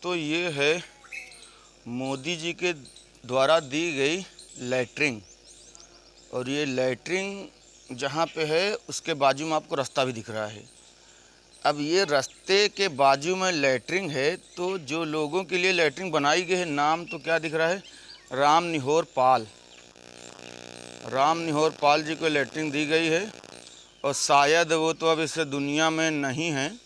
तो ये है मोदी जी के द्वारा दी गई लैट्रिन, और ये लैट्रिन जहाँ पे है उसके बाजू में आपको रास्ता भी दिख रहा है। अब ये रास्ते के बाजू में लैट्रिन है, तो जो लोगों के लिए लैट्रिन बनाई गई है, नाम तो क्या दिख रहा है, राम निहोर पाल। राम निहोर पाल जी को लैट्रिन दी गई है, और शायद वो तो अब इस दुनिया में नहीं हैं,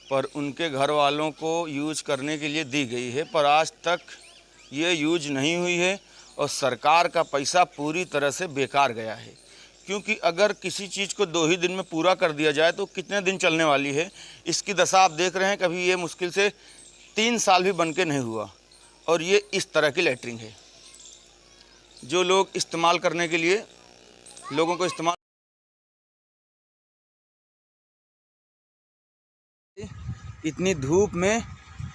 पर उनके घर वालों को यूज करने के लिए दी गई है। पर आज तक ये यूज नहीं हुई है, और सरकार का पैसा पूरी तरह से बेकार गया है। क्योंकि अगर किसी चीज़ को 2 ही दिन में पूरा कर दिया जाए तो कितने दिन चलने वाली है। इसकी दशा आप देख रहे हैं, कभी ये मुश्किल से 3 साल भी बन के नहीं हुआ, और ये इस तरह की लैट्रिन है जो लोग इस्तेमाल करने के लिए लोगों को इस्तेमाल। इतनी धूप में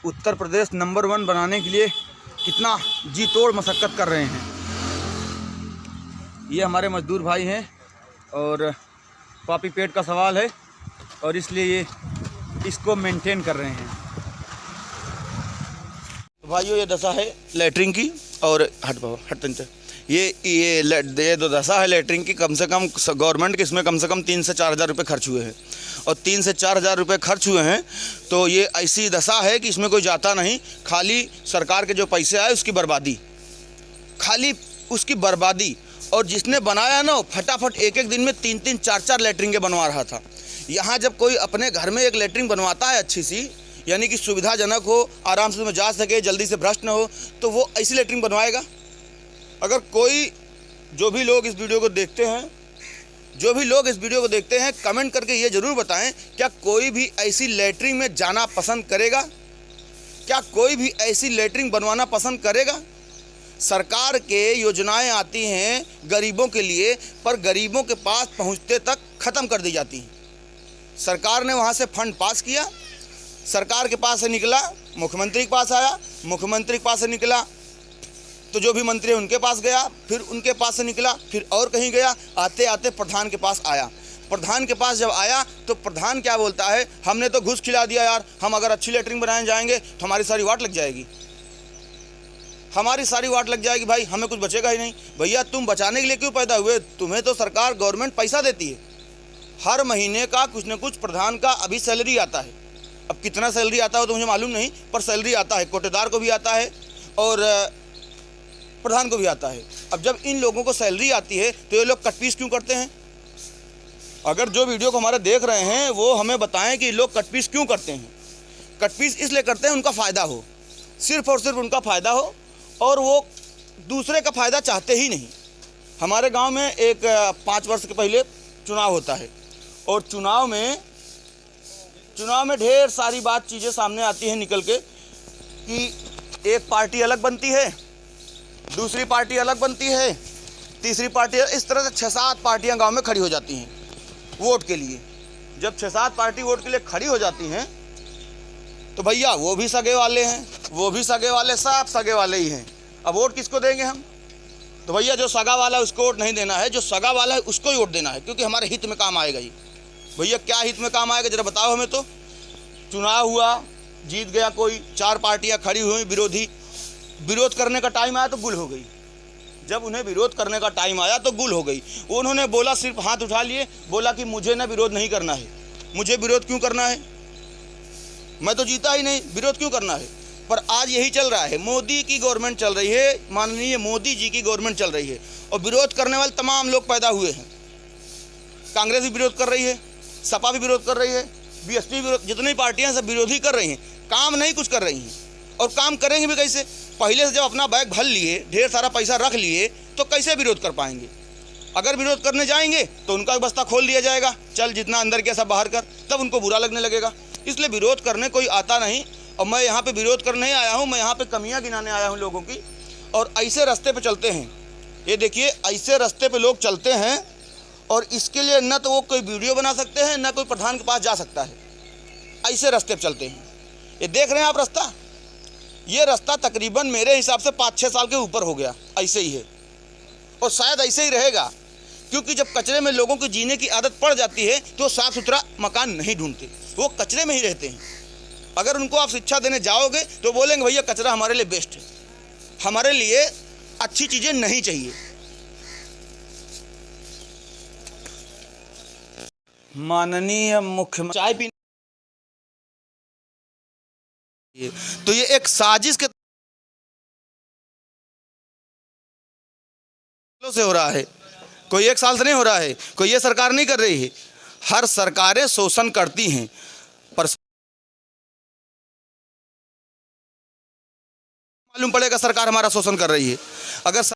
उत्तर प्रदेश नंबर 1 बनाने के लिए कितना जी तोड़ मशक्क़त कर रहे हैं। ये हमारे मजदूर भाई हैं, और पापी पेट का सवाल है, और इसलिए ये इसको मेंटेन कर रहे हैं। तो भाइयों, ये दशा है लैट्रिन की, और ये दो दशा है लैट्रिन की। कम से कम गवर्नमेंट के इसमें कम से कम 3 से 4 हज़ार रुपये खर्च हुए हैं, और 3 से 4 हज़ार रुपये खर्च हुए हैं, तो ये ऐसी दशा है कि इसमें कोई जाता नहीं। खाली सरकार के जो पैसे आए उसकी बर्बादी, खाली उसकी बर्बादी। और जिसने बनाया ना, फटाफट एक दिन में 3-3, 4-4 लैट्रिन बनवा रहा था। यहाँ जब कोई अपने घर में एक लैट्रिन बनवाता है अच्छी सी, यानी कि सुविधाजनक हो, आराम से उसमें जा सके, जल्दी से भ्रष्ट न हो, तो वो ऐसी लैट्रिन बनवाएगा। अगर कोई जो भी लोग इस वीडियो को देखते हैं, कमेंट करके ये ज़रूर बताएं, क्या कोई भी ऐसी लैट्रिन में जाना पसंद करेगा? क्या कोई भी ऐसी लैट्रिन बनवाना पसंद करेगा? सरकार के योजनाएं आती हैं गरीबों के लिए, पर गरीबों के पास पहुंचते तक ख़त्म कर दी जाती हैं। सरकार ने वहां से फंड पास किया, सरकार के पास से निकला, मुख्यमंत्री के पास आया, मुख्यमंत्री के पास से निकला तो जो भी मंत्री है उनके पास गया, फिर उनके पास से निकला, फिर और कहीं गया, आते आते प्रधान के पास आया। प्रधान के पास जब आया तो प्रधान क्या बोलता है, हमने तो घूस खिला दिया यार, हम अगर अच्छी लैट्रिन बनाने जाएंगे तो हमारी सारी वाट लग जाएगी, हमारी सारी वाट लग जाएगी, भाई हमें कुछ बचेगा ही नहीं। भैया तुम बचाने के लिए क्यों पैदा हुए? तुम्हें तो सरकार गवर्नमेंट पैसा देती है, हर महीने का कुछ न कुछ प्रधान का अभी सैलरी आता है। अब कितना सैलरी आता हो तो मुझे मालूम नहीं, पर सैलरी आता है, कोटेदार को भी आता है और प्रधान को भी आता है। अब जब इन लोगों को सैलरी आती है तो ये लोग कटपीस क्यों करते हैं? अगर जो वीडियो को हमारे देख रहे हैं वो हमें बताएं कि लोग कटपीस क्यों करते हैं। कटपीस इसलिए करते हैं उनका फ़ायदा हो, सिर्फ और सिर्फ उनका फ़ायदा हो, और वो दूसरे का फ़ायदा चाहते ही नहीं। हमारे गांव में एक 5 वर्ष के पहले चुनाव होता है, और चुनाव में ढेर सारी चीज़ें सामने आती हैं निकल के, कि एक पार्टी अलग बनती है, दूसरी पार्टी अलग बनती है, तीसरी पार्टी, इस तरह से 6-7 पार्टियां गांव में खड़ी हो जाती हैं वोट के लिए। जब 6-7 पार्टी वोट के लिए खड़ी हो जाती हैं तो भैया वो भी सगे वाले हैं, वो भी सगे वाले, सब सगे वाले ही हैं। अब वोट किसको देंगे हम? तो भैया जो सगा वाला है उसको वोट नहीं देना है, जो सगा वाला है उसको ही वोट देना है, क्योंकि हमारे हित में काम आएगा ही। भैया क्या हित में काम आएगा जरा बताओ हमें। तो चुनाव हुआ, जीत गया कोई, 4 पार्टियाँ खड़ी हुई विरोधी, विरोध करने का टाइम आया तो गुल हो गई। जब उन्हें विरोध करने का टाइम आया तो गुल हो गई। उन्होंने बोला, सिर्फ हाथ उठा लिए, बोला कि मुझे ना विरोध नहीं करना है। मुझे विरोध क्यों करना है? मैं तो जीता ही नहीं, विरोध क्यों करना है? पर आज यही चल रहा है, मोदी की गवर्नमेंट चल रही है, माननीय मोदी जी की गवर्नमेंट चल रही है, और विरोध करने वाले तमाम लोग पैदा हुए हैं। कांग्रेस भी विरोध कर रही है, सपा भी विरोध कर रही है, बीएसपी विरोध, जितनी पार्टियाँ सब विरोध ही कर रही हैं, काम नहीं कुछ कर रही हैं। और काम करेंगे भी कैसे? पहले से जब अपना बैग भर लिए, ढेर सारा पैसा रख लिए, तो कैसे विरोध कर पाएंगे? अगर विरोध करने जाएंगे तो उनका बस्ता खोल दिया जाएगा, चल जितना अंदर किया सब बाहर कर, तब उनको बुरा लगने लगेगा। इसलिए विरोध करने कोई आता नहीं, और मैं यहाँ पे विरोध करने नहीं आया हूँ, मैं यहाँ पे कमियाँ गिनाने आया हूँ लोगों की। और ऐसे रास्ते पे चलते हैं, ये देखिए ऐसे रास्ते पे लोग चलते हैं, और इसके लिए न तो वो कोई वीडियो बना सकते हैं, न कोई प्रधान के पास जा सकता है। ऐसे रास्ते पे चलते हैं। ये देख रहे हैं आप रास्ता, ये रास्ता तकरीबन मेरे हिसाब से 5-6 साल के ऊपर हो गया, ऐसे ही है, और शायद ऐसे ही रहेगा। क्योंकि जब कचरे में लोगों की जीने की आदत पड़ जाती है तो साफ़ सुथरा मकान नहीं ढूंढते, वो कचरे में ही रहते हैं। अगर उनको आप शिक्षा देने जाओगे तो बोलेंगे भैया कचरा हमारे लिए बेस्ट है, हमारे लिए अच्छी चीज़ें नहीं चाहिए। माननीय मुख्यमंत्री चाय पीने, तो ये एक साजिश के से हो रहा है, कोई एक साल से नहीं हो रहा है, कोई ये सरकार नहीं कर रही है। हर सरकारें शोषण करती हैं, पर मालूम पड़ेगा सरकार हमारा शोषण कर रही है। अगर